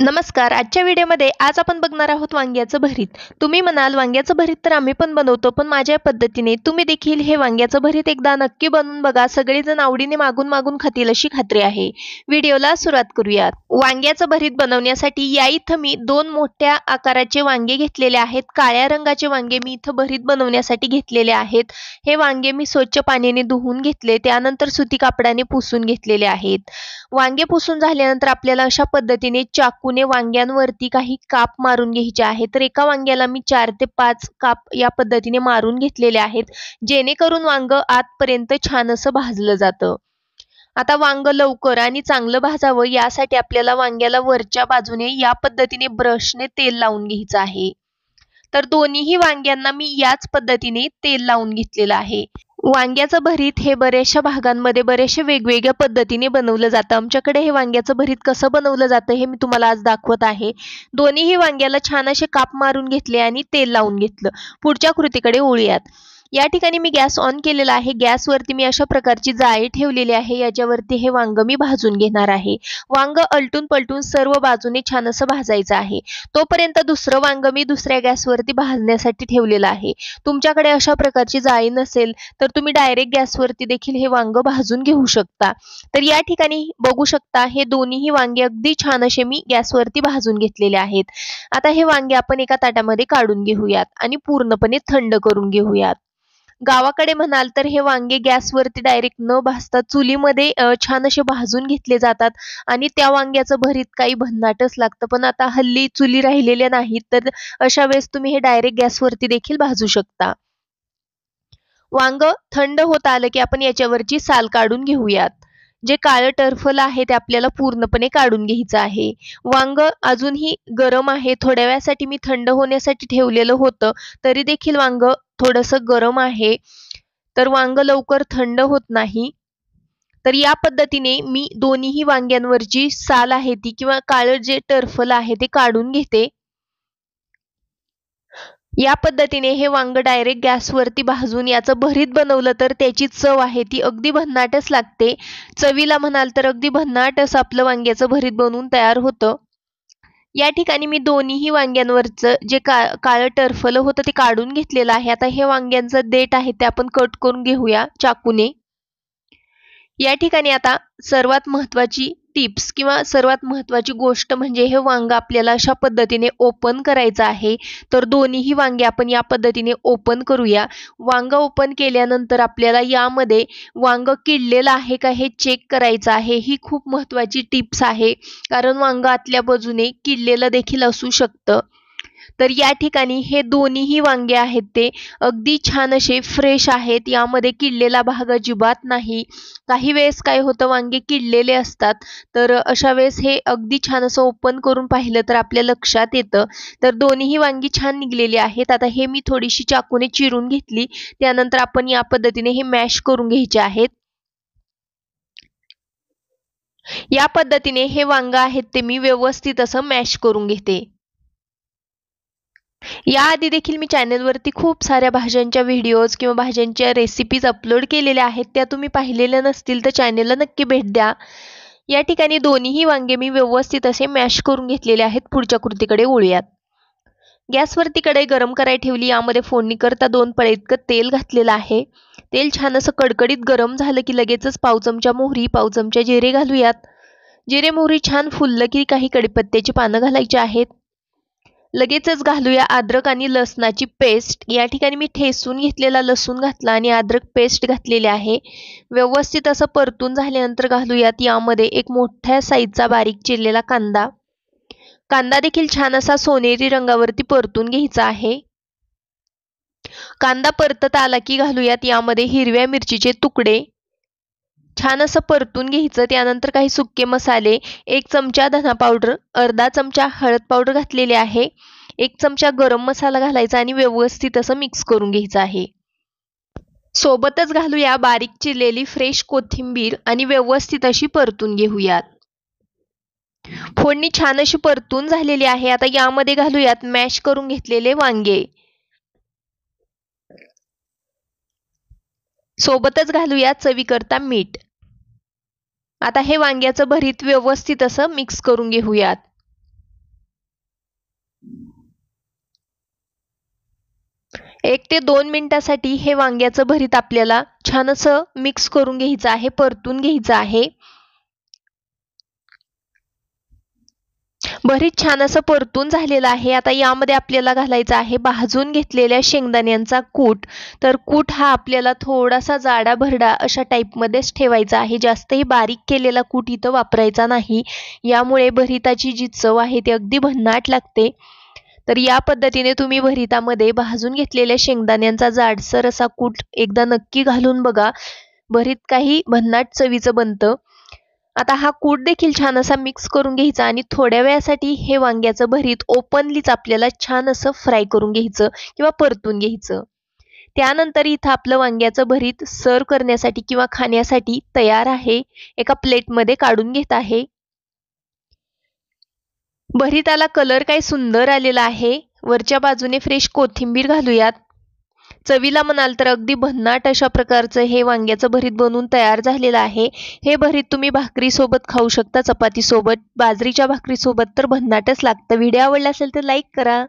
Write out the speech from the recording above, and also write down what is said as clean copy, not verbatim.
नमस्कार. आजच्या व्हिडिओमध्ये आज आपण बघणार आहोत वांग्याचं भरीत. तुम्ही म्हणाल वांग्याचं भरीत तर आम्ही पण बनवतो, पण माझ्या पद्धतीने तुम्ही देखील हे वांग्याचं भरीत एकदा नक्की बनवून बघा. सगळेजण आवडीने मागून खातील अशी खात्री आहे. व्हिडिओला सुरुवात करूयात. वांग्याचं भरीत बनवण्यासाठी या इथं मी 2 मोठ्या आकाराचे वांगे घेतलेले आहेत. काळ्या रंगाचे वांगे मी इथं भरीत बनवण्यासाठी घेतलेले आहेत. हे वांगे मी स्वच्छ पाण्याने धुवून घेतले, त्यानंतर सुती कापडाने पुसून घेतलेले आहेत. वांगे पुसून झाल्यानंतर आपल्याला अशा पद्धतीने चाकूने वांग्यांवरती काही काप मारून घ्यायचे आहेत. तर एका वांग्याला मी 4 ते 5 काप या पद्धतीने मारून घेतलेले आहेत, जेणेकरून वांग आतपर्यंत छान असं भाजलं जातं. आता वांग लवकर आणि चांगलं भाजावं यासाठी आपल्याला वांग्याला वरच्या बाजूने या पद्धतीने ब्रशने तेल लावून घ्यायचं आहे. तर दोन्हीही वांग्यांना मी याच पद्धतीने तेल लावून घेतलेलं आहे. वांग्याचं भरीत हे बऱ्याचशा भागांमध्ये बरेचशे वेगवेगळ्या पद्धतीने बनवलं जातं. आमच्याकडे हे वांग्याचं भरीत कसं बनवलं जातं हे मी तुम्हाला आज दाखवत आहे. दोन्हीही वांग्याला छान असे काप मारून घेतले आणि तेल लावून घेतलं. पुढच्या कृतीकडे वळूयात. या ठिकाणी मी गॅस ऑन केलेला आहे. गॅसवरती मी अशा प्रकारची जाळी ठेवलेली आहे. याच्यावरती हे वांग मी भाजून घेणार आहे. वांग अलटून पलटून सर्व बाजूने छान असं भाजायचं आहे. तोपर्यंत दुसरं वांग मी दुसऱ्या गॅसवरती भाजण्यासाठी ठेवलेलं आहे. तुमच्याकडे अशा प्रकारची जाळी नसेल तर तुम्ही डायरेक्ट गॅसवरती देखील हे वांग भाजून घेऊ शकता. तर या ठिकाणी बघू शकता हे दोन्हीही वांगे अगदी छान असे मी गॅसवरती भाजून घेतलेले आहेत. आता हे वांगे आपण एका ताटामध्ये काढून घेऊयात आणि पूर्णपणे थंड करून घेऊयात. गावाकडे म्हणाल तर हे वांगे गॅसवरती डायरेक्ट न भाजता चुलीमध्ये छान असे भाजून घेतले जातात आणि त्या वांग्याचं भरीत काही भन्नाटच लागतं. पण आता हल्ली चुली राहिलेल्या नाहीत, तर अशा वेळेस तुम्ही हे डायरेक्ट गॅसवरती देखील भाजू शकता. वांग थंड होत आलं की आपण याच्यावरची साल काढून घेऊयात. जे काळं टरफल आहे ते आपल्याला पूर्णपणे काढून घ्यायचं आहे. वांग अजूनही गरम आहे. थोड्या वेळासाठी मी थंड होण्यासाठी ठेवलेलं होतं, तरी देखील वांग थोडंसं गरम आहे. तर वांग लवकर थंड होत नाही. तर या पद्धतीने मी दोन्हीही वांग्यांवरची साल आहे ती किंवा काळं जे टरफल आहे ते काढून घेते. या पद्धतीने हे वांग डायरेक्ट गॅसवरती भाजून याचं भरीत बनवलं तर त्याची चव आहे ती अगदी भन्नाटच लागते. चवीला म्हणाल तर अगदी भन्नाट असं आपलं वांग्याचं भरीत बनवून तयार होतं. या ठिकाणी मी दोन्हीही वांग्यांवरचं जे काळं टरफल होतं ते काढून घेतलेलं आहे. आता हे वांग्यांचं देठ आहे ते आपण कट करून घेऊया चाकूने. या ठिकाणी आता सर्वात महत्त्वाची टिप्स किंवा सर्वात महत्त्वाची गोष्ट म्हणजे हे वांग आपल्याला अशा पद्धतीने ओपन करायचं आहे. तर दोन्हीही वांगे आपण या पद्धतीने ओपन करूया. वांग ओपन केल्यानंतर आपल्याला यामध्ये वांग किडलेलं आहे का हे चेक करायचं आहे. ही खूप महत्त्वाची टिप्स आहे, कारण वांग आतल्या बाजूने किडलेलं देखील असू शकतं. तर या ठिकाणी हे दोन्हीही वांगे आहेत ते अगदी छान असे फ्रेश आहेत. यामध्ये किडलेला भाग अजिबात नाही. काही वेळेस काय होतं, वांगे किडलेले असतात, तर अशा वेळेस हे अगदी छान असं ओपन करून पाहिलं तर आपल्या लक्षात येतं. तर दोन्हीही वांगी छान निघलेली आहेत. आता हे मी थोडीशी चाकूने चिरून घेतली. त्यानंतर आपण या पद्धतीने हे मॅश करून घ्यायचे आहेत. या पद्धतीने हे वांग आहेत ते मी व्यवस्थित असं मॅश करून घेते. याआधी देखील मी चॅनलवरती खूप साऱ्या भाज्यांच्या व्हिडिओज किंवा भाज्यांच्या रेसिपीज अपलोड केलेल्या आहेत. त्या तुम्ही पाहिलेल्या नसतील तर चॅनलला नक्की भेट द्या. या ठिकाणी दोन्हीही वांगे मी व्यवस्थित असे मॅश करून घेतलेले आहेत. पुढच्या कृतीकडे वळूयात. गॅसवरती कढई गरम करायला ठेवली. यामध्ये फोडणीकरता 2 पळी इतकं तेल घातलेलं आहे. तेल छान असं कडकडीत गरम झालं की लगेचच पाव चमचा मोहरी, पाव चमचा जिरे घालूयात. जिरे मोहरी छान फुललं की काही कढीपत्त्याची पानं घालायची आहेत. लगेचच घालूया अद्रक आणि लसणाची पेस्ट. या ठिकाणी मी ठेचून घेतलेला लसूण घातला आणि अद्रक पेस्ट घातलेली आहे. व्यवस्थित असं परतून झाल्यानंतर घालूयात यामध्ये एक मोठ्या साईजचा बारीक चिरलेला कांदा. कांदा देखील छान असा सोनेरी रंगावरती परतून घ्यायचा आहे. कांदा परतत आला की घालूयात यामध्ये हिरव्या मिरचीचे तुकडे. छान असं परतून घ्यायचं. त्यानंतर काही सुके मसाले, 1 चमचा धना पावडर, अर्धा चमचा हळद पावडर घातलेली आहे. 1 चमचा गरम मसाला घालायचा आणि व्यवस्थित असं मिक्स करून घ्यायचं आहे. सोबतच घालूया बारीक चिरलेली फ्रेश कोथिंबीर आणि व्यवस्थित अशी परतून घेऊयात. फोडणी छान अशी परतून झालेली आहे. आता यामध्ये घालूयात मॅश करून घेतलेले वांगे. सोबतच घालूया चवीकरता मीठ. आता हे वांग्याचं भरीत व्यवस्थित असं मिक्स करून घेऊयात. 1 ते 2 मिनिटासाठी हे वांग्याचं भरीत आपल्याला छान असं मिक्स करून घ्यायचं आहे, परतून घ्यायचं आहे. भरीत छान असं परतून झालेलं आहे. आता यामध्ये आपल्याला घालायचा आहे भाजून घेतलेल्या शेंगदाण्यांचा कूट. तर कूट हा आपल्याला थोडासा जाडा भरडा अशा टाईपमध्येच ठेवायचा आहे. जास्तही बारीक केलेला कूट इथं वापरायचा नाही. यामुळे भरिताची जी चव आहे ती अगदी भन्नाट लागते. तर या पद्धतीने तुम्ही भरितामध्ये भाजून घेतलेल्या शेंगदाण्यांचा जाडसर असा कूट एकदा नक्की घालून बघा. भरीत काही भन्नाट चवीचं बनतं. आता हा कूट देखील छान असा मिक्स करून घ्यायचा आणि थोड्या वेळासाठी हे वांग्याचं भरीत ओपनलीच आपल्याला छान असं फ्राय करून घ्यायचं किंवा परतून घ्यायचं. त्यानंतर इथं आपलं वांग्याचं भरीत सर्व करण्यासाठी किंवा खाण्यासाठी तयार आहे. एका प्लेटमध्ये काढून घेत आहे. भरीताला कलर काय सुंदर आलेला आहे. वरच्या बाजूने फ्रेश कोथिंबीर घालूयात. चवीला म्हणाल तर अगदी भन्नाट अशा प्रकारचं हे वांग्याचं भरीत बनवून तयार झालेलं आहे. हे भरीत तुम्ही भाकरीसोबत खाऊ शकता, चपातीसोबत, बाजरीच्या भाकरीसोबत तर भन्नाटच लागतं. व्हिडिओ आवडला असेल तर लाईक करा.